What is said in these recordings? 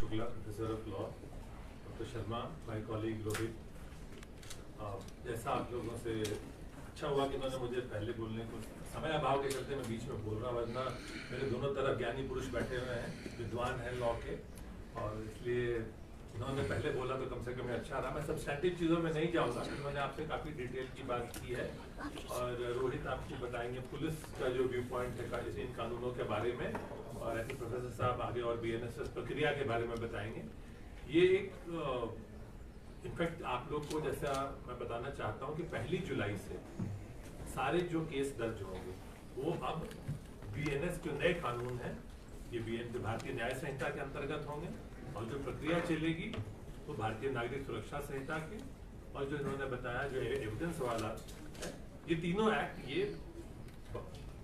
Shukla, Professor of Law, Dr. Sharma, my colleague Rohit. जैसा आप लोगों से अच्छा हुआ कि उन्होंने मुझे पहले बोलने को समय अभाव के चलते मैं बीच में बोल रहा हूँ, वरना मेरे दोनों तरफ ज्ञानी पुरुष बैठे हुए हैं, विद्वान हैं लॉ के, और इसलिए उन्होंने पहले बोला तो कम से कम अच्छा रहा। मैं सब्सटैंटिव चीज़ों में नहीं जाऊँगा, उन्होंने आपसे काफ़ी डिटेल की बात की है और रोहित आपको बताएंगे पुलिस का जो व्यू पॉइंट है इन कानूनों के बारे में, और ऐसे प्रोफेसर साहब आगे और BNSS प्रक्रिया के बारे में बताएंगे। ये एक इनफैक्ट आप लोग को जैसा मैं बताना चाहता हूँ कि 1 जुलाई से सारे जो केस दर्ज होंगे वो अब BNS जो नए कानून है, ये BNS भारतीय न्याय संहिता के अंतर्गत होंगे, और जो प्रक्रिया चलेगी वो भारतीय नागरिक सुरक्षा संहिता के, और जो इन्होंने बताया जो एविडेंस वाला है, ये तीनों एक्ट ये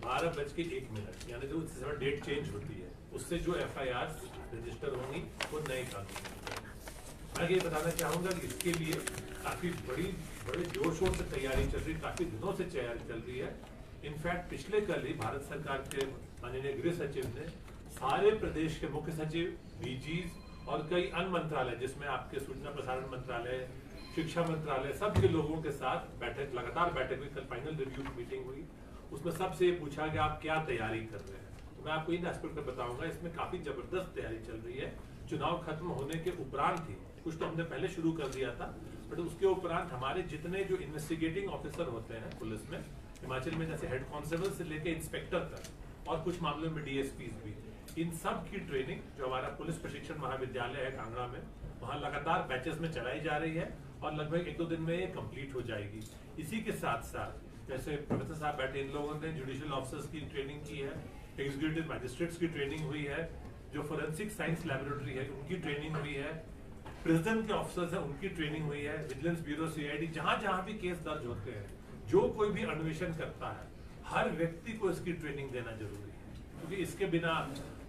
12:01 यानी जो डेट चेंज होती है उससे जो FIR रजिस्टर होंगी वो नए कानून। मैं ये बताना चाहूँगा कि इसके लिए काफ़ी बड़े जोर शोर से तैयारी चल रही, काफ़ी दिनों से तैयारी चल रही है। इनफैक्ट पिछले कल ही भारत सरकार के माननीय गृह सचिव ने सारे प्रदेश के मुख्य सचिव, DGs और कई अन्य मंत्रालय जिसमें आपके सूचना प्रसारण मंत्रालय, शिक्षा मंत्रालय, सबके लोगों के साथ बैठक, लगातार बैठक हुई। कल फाइनल रिव्यू मीटिंग हुई, उसमें सबसे पूछा कि आप क्या तैयारी कर रहे हैं। तो मैं आपको इन एस्पेक्ट पर बताऊंगा, इसमें काफ़ी जबरदस्त तैयारी चल रही है। चुनाव खत्म होने के उपरांत ही, कुछ तो हमने पहले शुरू कर दिया था, बट उसके उपरांत हमारे जितने जो इन्वेस्टिगेटिंग ऑफिसर होते हैं पुलिस में, हिमाचल में जैसे हेड कांस्टेबल से लेके इंस्पेक्टर तक, और कुछ मामलों में DSPs भी, इन सब की ट्रेनिंग जो हमारा पुलिस प्रशिक्षण महाविद्यालय है कांगड़ा में, वहाँ लगातार बैचेस में चलाई जा रही है और लगभग 1-2 दिन में ये कंप्लीट हो जाएगी। इसी के साथ साथ जैसे प्रोफेसर साहब बैठे, इन लोगों ने जुडिशियल ऑफिसर्स की ट्रेनिंग की है, एग्जीक्यूटिव मैजिस्ट्रेट्स की ट्रेनिंग हुई है, जो फोरेंसिक साइंस लैबोरेटरी है उनकी ट्रेनिंग हुई है, प्रिजन के ऑफिसर्स हैं उनकी ट्रेनिंग हुई है, विजिलेंस ब्यूरो, CID, जहां भी केस दर्ज होते हैं, जो कोई भी अन्वेषण करता है, हर व्यक्ति को इसकी ट्रेनिंग देना जरूरी है। क्योंकि इसके बिना,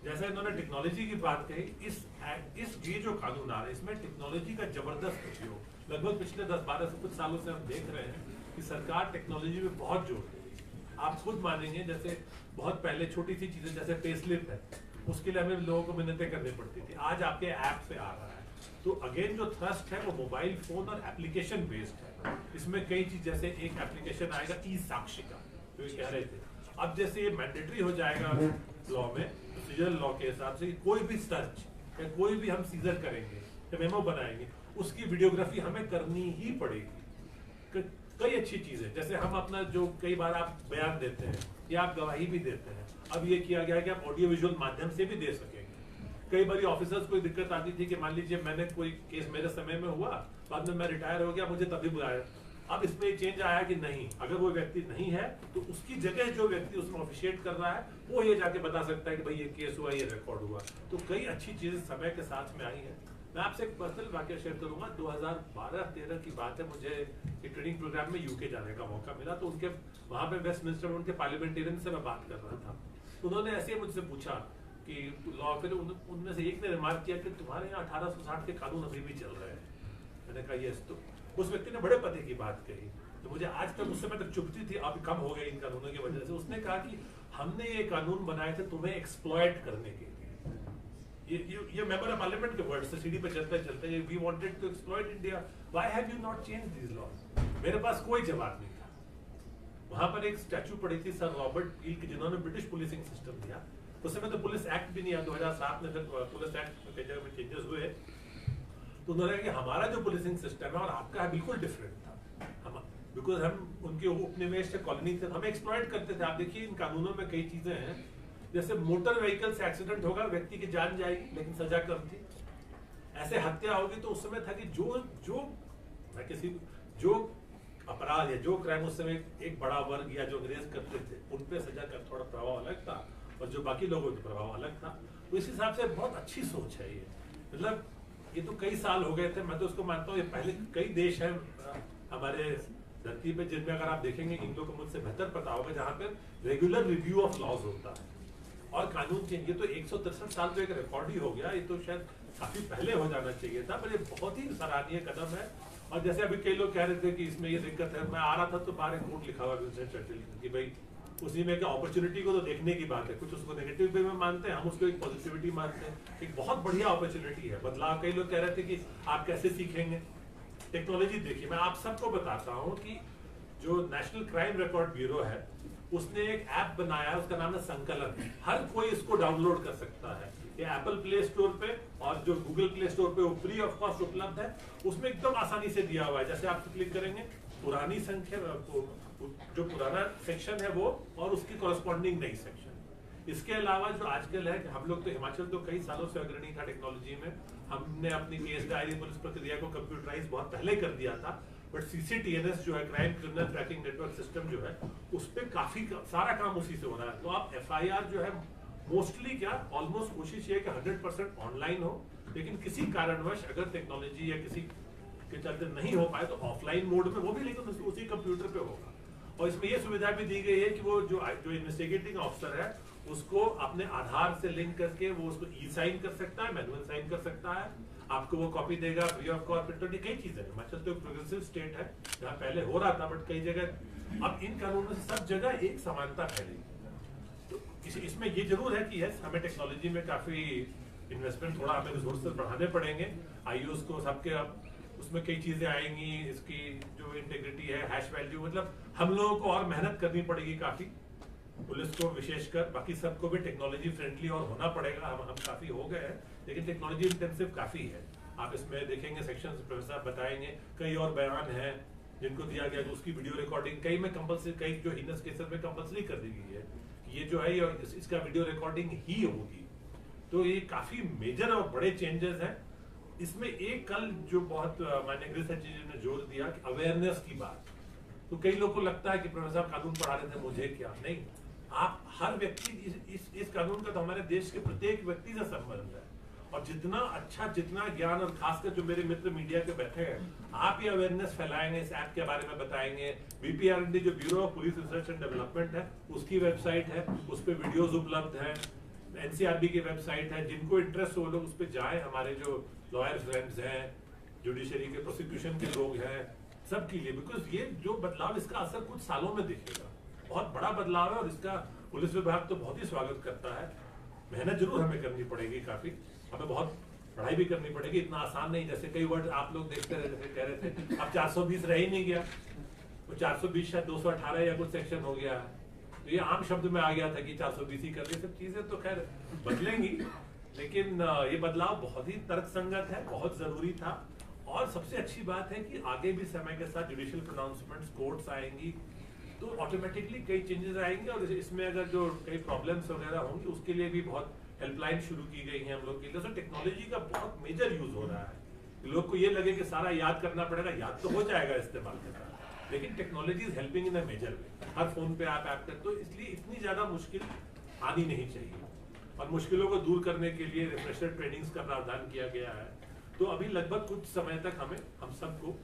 जैसा इन्होंने टेक्नोलॉजी की बात कही, इस ये जो कानून आ रहा है इसमें टेक्नोलॉजी का जबरदस्त उपयोग लगभग पिछले 10-12 से कुछ सालों से हम देख रहे हैं कि सरकार टेक्नोलॉजी में बहुत जोर दे रही है। आप खुद मानेंगे, जैसे बहुत पहले छोटी सी चीजें जैसे पे स्लिप है, उसके लिए हमें लोगों को मिन्नतें करनी पड़ती थी, आज आपके ऐप से आ रहा है। तो अगेन जो थ्रस्ट है वो मोबाइल फोन और एप्लीकेशन बेस्ड है। इसमें कई चीज, जैसे एक एप्लीकेशन आएगा ई-साक्षी का, जो कह रहे थे, अब जैसे ये मैंडेटरी हो जाएगा लॉ में, प्रोसीजरल लॉ के हिसाब से, कोई भी सर्च या कोई भी हम सीजर करेंगे या मेमो बनाएंगे, उसकी वीडियोग्राफी हमें करनी ही पड़ेगी। कई अच्छी चीजें, जैसे हम अपना जो कई बार आप बयान देते हैं या आप गवाही भी देते हैं, अब ये किया गया है कि आप ऑडियो विजुअल माध्यम से भी दे सकेंगे। कई बार ऑफिसर्स को दिक्कत आती थी कि मान लीजिए मैंने कोई केस मेरे समय में हुआ, बाद में मैं रिटायर हो गया, मुझे तभी बुलाया। अब इसमें चेंज आया कि नहीं, अगर वो व्यक्ति नहीं है तो उसकी जगह जो व्यक्ति उसमें ऑफिशिएट कर रहा है वो ये जाके बता सकता है कि भाई ये केस हुआ, ये रिकॉर्ड हुआ। तो कई अच्छी चीजें समय के साथ में आई है। मैं आपसे एक पर्सनल वाक्य शेयर करूंगा। 2012-13 की बात है, मुझे एक ट्रेनिंग प्रोग्राम में UK जाने का मौका मिला, तो उनके वहां पे वेस्टमिंस्टर में उनके पार्लियामेंटेरियन से मैं बात कर रहा था। उन्होंने ऐसे मुझसे पूछा कि लॉ, फिर उनमें से एक ने रिमार्क किया कि तुम्हारे यहाँ 1860 के कानून अभी भी चल रहे हैं। मैंने कहा यस। तो उस व्यक्ति ने बड़े पते की बात कही, तो मुझे आज तक उस समय तक चुभती थी, अब कम हो गई इन कानूनों की वजह से। उसने कहा कि हमने ये कानून बनाए थे तुम्हें एक्सप्लॉइट करने के लिए। ये मेंबर ऑफ पार्लियामेंट के वर्ड से सीढ़ी पे चलते चलते, we wanted to exploit India, why have you not changed these laws. मेरे पास कोई जवाब नहीं था। वहां पर एक स्टैचू पड़ी थी सर रॉबर्ट पील की, जिन्होंने ब्रिटिश पुलिसिंग सिस्टम दिया। उस समय तो पुलिस एक्ट भी नहीं है, 2007 में जब पुलिस एक्ट में कई जगह में चेंजेस हुए, तो उन्होंने कहा कि हमारा जो पुलिसिंग सिस्टम है और आपका है बिल्कुल डिफरेंट था। हम बिकॉज हम उनके उपनिवेश से कॉलोनी थे, हमें एक्सप्लॉइट करते थे। आप देखिए इन कानूनों में कई चीजें हैं, जैसे मोटर व्हीकल से एक्सीडेंट होगा, व्यक्ति की जान जाएगी लेकिन सजा कम थी। ऐसे हत्या होगी तो उस समय था कि जो अपराध या जो क्राइम उस समय एक बड़ा वर्ग या जो अंग्रेज करते थे उन पे सजा का थोड़ा प्रभाव अलग था और जो बाकी लोगों का प्रभाव अलग था। तो इस हिसाब से बहुत अच्छी सोच है ये। मतलब ये तो कई साल हो गए थे, मैं तो उसको मानता हूँ। ये पहले कई देश हैं हमारे धरती पे जिनमें अगर आप देखेंगे, इन लोगों को मुझसे बेहतर पता होगा, जहाँ पे रेगुलर रिव्यू ऑफ लॉज होता है और कानून चेंज। ये तो 163 साल तो एक रिकॉर्ड ही हो गया, ये तो शायद काफी पहले हो जाना चाहिए था, पर ये बहुत ही सराहनीय कदम है। और जैसे अभी कई लोग कह रहे थे कि इसमें ये दिक्कत है, मैं आ रहा था तो बाहर एक नोट लिखा हुआ विंस्टन चर्चिल कि भाई उसी में क्या अपॉर्चुनिटी को तो देखने की बात है, कुछ उसको नेगेटिव वे में मानते हैं, हम उसको एक पॉजिटिविटी मानते हैं। एक बहुत बढ़िया अपॉर्चुनिटी है बदलाव। कई लोग कह रहे थे कि आप कैसे सीखेंगे टेक्नोलॉजी। देखिए मैं आप सबको बताता हूँ कि जो नेशनल क्राइम रिकॉर्ड ब्यूरो है उसने एक ऐप बनाया है, उसका नाम है संकलन। हर कोई इसको डाउनलोड कर सकता है, ये एप्पल प्ले स्टोर पे और जो गूगल प्ले स्टोर पे वो फ्री ऑफ कॉस्ट उपलब्ध है। उसमें एकदम आसानी से दिया हुआ है, जैसे आप क्लिक करेंगे पुरानी संख्या जो पुराना सेक्शन है वो और उसकी कॉरेस्पॉन्डिंग नई सेक्शन। इसके अलावा जो आजकल है, हम लोग तो हिमाचल तो कई सालों से अग्रणी था टेक्नोलॉजी में, हमने अपनी केस डायरी पुलिस प्रक्रिया को कंप्यूटराइज बहुत पहले कर दिया था, बट CCTNS जो है crime criminal tracking network system जो है उस पर काफी सारा काम उसी से हो रहा है। तो आप FIR जो है मोस्टली क्या ऑलमोस्ट कोशिश ये है कि 100% ऑनलाइन हो, लेकिन किसी कारणवश अगर टेक्नोलॉजी या किसी के चलते नहीं हो पाए तो ऑफलाइन मोड में वो भी, लेकिन उसी कंप्यूटर पे होगा। और इसमें ये सुविधा भी दी गई है कि वो जो इन्वेस्टिगेटिंग ऑफिसर है उसको अपने आधार से लिंक करके वो उसको साइन कर सकता है, मैनुअल साइन कर सकता है, आपको वो कॉपी देगा फ्री ऑफ कॉस्ट। कई चीजें हैं, हिमाचल तो प्रोग्रेसिव स्टेट है जहाँ पहले हो रहा था, बट कई जगह अब इन कानूनों से सब जगह एक समानता फैली। तो इसमें ये जरूर है कि यस हमें टेक्नोलॉजी में काफी इन्वेस्टमेंट, थोड़ा हमें रिसोर्सेज बढ़ाने पड़ेंगे। आईओएस को सबके उसमें कई चीजें आएंगी, इसकी जो इंटीग्रिटी है, हैश वैल्यू, मतलब हम लोगों को और मेहनत करनी पड़ेगी काफी, पुलिस को विशेषकर, बाकी सबको भी टेक्नोलॉजी फ्रेंडली और होना पड़ेगा। हम काफी हो गए हैं, लेकिन टेक्नोलॉजी इंटेंसिव काफी है। आप इसमें देखेंगे सेक्शन प्रोफेसर बताएंगे, कई और बयान हैं जिनको दिया गया, उसकी वीडियो रिकॉर्डिंग कई में कंपल्सरी, कई जो हिनस केसेस में कंपल्सरी कर दी गई है, ये जो है इसका वीडियो रिकॉर्डिंग ही होगी। तो ये काफी मेजर और बड़े चेंजेस हैं। इसमें एक कल जो बहुत माननीय गृह सचिव ने जोर दिया कि अवेयरनेस की बात, तो कई लोगों को लगता है कि प्रोफेसर साहब कानून पढ़ा रहे थे, मुझे क्या नहीं। आप हर व्यक्ति इस कानून का तो हमारे देश के प्रत्येक व्यक्ति से संबंध है, और जितना अच्छा, जितना ज्ञान, और खासकर जो मेरे मित्र मीडिया के बैठे हैं, आप ये अवेयरनेस फैलाएंगे, इस ऐप के बारे में बताएंगे। BPRD जो bureau of police research and development है उसकी वेबसाइट है, उस पर वीडियोज उपलब्ध है। NCRB की वेबसाइट है, जिनको इंटरेस्ट हो वो लोग उस पर जाए। हमारे जो लॉयर फ्रेंड्स हैं, जुडिशरी के प्रोसिक्यूशन के लोग हैं, सबके लिए, बिकॉज ये जो बदलाव, इसका असर कुछ सालों में दिखेगा, बहुत बड़ा बदलाव है, और इसका पुलिस विभाग तो बहुत ही स्वागत करता है। मेहनत जरूर हमें करनी पड़ेगी, काफी हमें बहुत पढ़ाई भी करनी पड़ेगी, इतना आसान नहीं। जैसे कई वर्ड आप लोग देखते रहे, जैसे कह रहे थे अब 420 रह ही नहीं गया, वो 420 शायद 218 या कुछ सेक्शन हो गया, तो ये आम शब्द में आ गया था कि 420 ही कर दी। सब चीजें तो खैर बदलेंगी, लेकिन ये बदलाव बहुत ही तर्कसंगत है, बहुत जरूरी था। और सबसे अच्छी बात है कि आगे भी समय के साथ जुडिशियल प्रोनाउंसमेंट्स, कोर्ट्स आएंगी, तो ऑटोमेटिकली कई चेंजेस आएंगे, और इसमें अगर जो कई प्रॉब्लम्स वगैरह होंगी उसके लिए भी बहुत हेल्पलाइन शुरू की गई है हम लोग के लिए। तो टेक्नोलॉजी का बहुत मेजर यूज हो रहा है। लोग को ये लगे कि सारा याद करना पड़ेगा, याद तो हो जाएगा इस्तेमाल के साथ, लेकिन technology is helping in a major way. हर फोन पे आप ऐप करते, तो इसलिए इतनी ज्यादा मुश्किल आनी नहीं चाहिए, और मुश्किलों को दूर करने के लिए रिफ्रेशर ट्रेनिंग्स का प्रावधान किया गया है। तो अभी लगभग कुछ समय तक हम सबको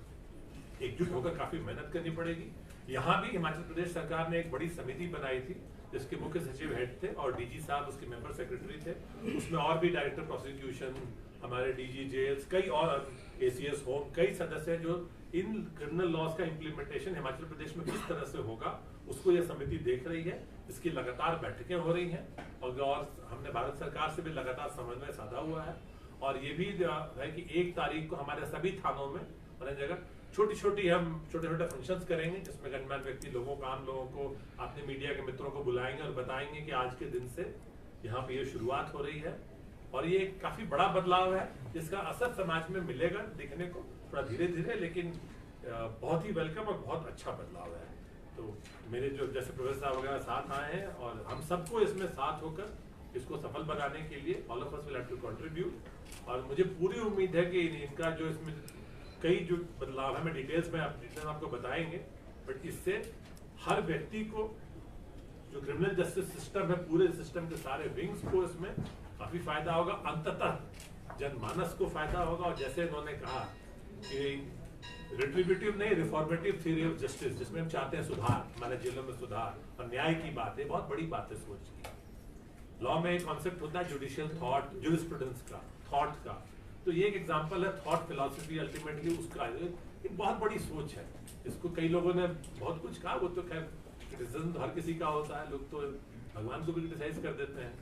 एकजुट होकर काफी मेहनत करनी पड़ेगी। यहाँ भी हिमाचल प्रदेश सरकार ने एक बड़ी समिति बनाई थी, जिसके मुख्य सचिव हेड थे और DG साहब उसके मेंबर सेक्रेटरी थे। उसमें और भी डायरेक्टर प्रोसिक्यूशन, हमारे DG जेल्स, कई और ACS होम, कई सदस्य हैं जो इन क्रिमिनल लॉज का इम्प्लीमेंटेशन हिमाचल प्रदेश में किस तरह से होगा उसको यह समिति देख रही है। इसकी लगातार बैठकें हो रही हैं, और हमने भारत सरकार से भी लगातार समन्वय साधा हुआ है। और ये भी है कि 1 तारीख को हमारे सभी थानों में और जगह छोटे छोटे फंक्शंस करेंगे, जिसमें गणमान्य व्यक्ति लोगों को, आम लोगों को, अपने मीडिया के मित्रों को बुलाएंगे और बताएंगे कि आज के दिन से यहाँ पे ये शुरुआत हो रही है। और ये काफी बड़ा बदलाव है, जिसका असर समाज में मिलेगा दिखने को, थोड़ा धीरे धीरे, लेकिन बहुत ही वेलकम और बहुत अच्छा बदलाव है। तो मेरे जो जैसे प्रोफेसर साहब वगैरह साथ आए हैं, और हम सबको इसमें साथ होकर इसको सफल बनाने के लिए all of us will have to contribute. और मुझे पूरी उम्मीद है कि इनका जो इसमें कई जो बदलाव है, मैं डिटेल्स में आपको बताएंगे, बट इससे हर व्यक्ति को, जो क्रिमिनल जस्टिस सिस्टम है, पूरे सिस्टम के सारे विंग्स को इसमें काफी फायदा होगा, अंततः जनमानस को फायदा होगा। और जैसे इन्होंने कहा कि रिट्रीब्यूटिव नहीं, रिफॉर्मेटिव थ्योरी ऑफ जस्टिस, जिसमें हम चाहते हैं सुधार, हमारे जेलों में सुधार और न्याय की बात है, बहुत बड़ी बात है सोच की। लॉ में एक कॉन्सेप्ट होता है जुडिशियल थॉट, जूरिस्प्रूडेंस का, थॉट का, तो ये एक एग्जांपल है थॉट फिलॉसफी, अल्टीमेटली उसका एक बहुत बड़ी सोच है। इसको कई लोगों ने बहुत कुछ कहा, वो तो खैर क्रिटिसिज्म हर किसी का होता है, लोग तो भगवान को भी क्रिटिसाइज कर देते हैं।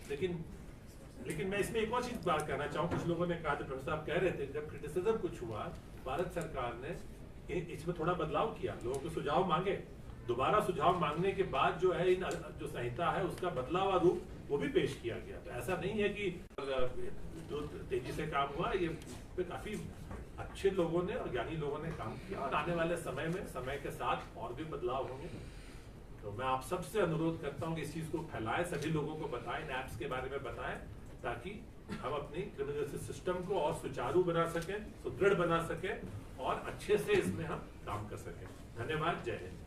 लेकिन मैं इसमें एक और चीज बात करना चाहूँ। कुछ लोगों ने कहा, प्रोफेसर साहब कह रहे थे, जब क्रिटिसिज्म कुछ हुआ, भारत सरकार ने इसमें थोड़ा बदलाव किया, लोगों के सुझाव मांगे, दोबारा सुझाव मांगने के बाद जो है इन जो संहिता है उसका बदलावा रूप वो भी पेश किया गया। तो ऐसा नहीं है कि जो तेजी से काम हुआ, ये पे काफी अच्छे लोगों ने और ज्ञानी लोगों ने काम किया, और आने वाले समय में समय के साथ और भी बदलाव होंगे। तो मैं आप सबसे अनुरोध करता हूँ कि इस चीज को फैलाएं, सभी लोगों को बताएं, ऐप्स के बारे में बताएं, ताकि हम अपनी क्रिमिनल जस्टिस सिस्टम को और सुचारू बना सकें, सुदृढ़ बना सकें और अच्छे से इसमें हम काम कर सकें। धन्यवाद। जय हिंद।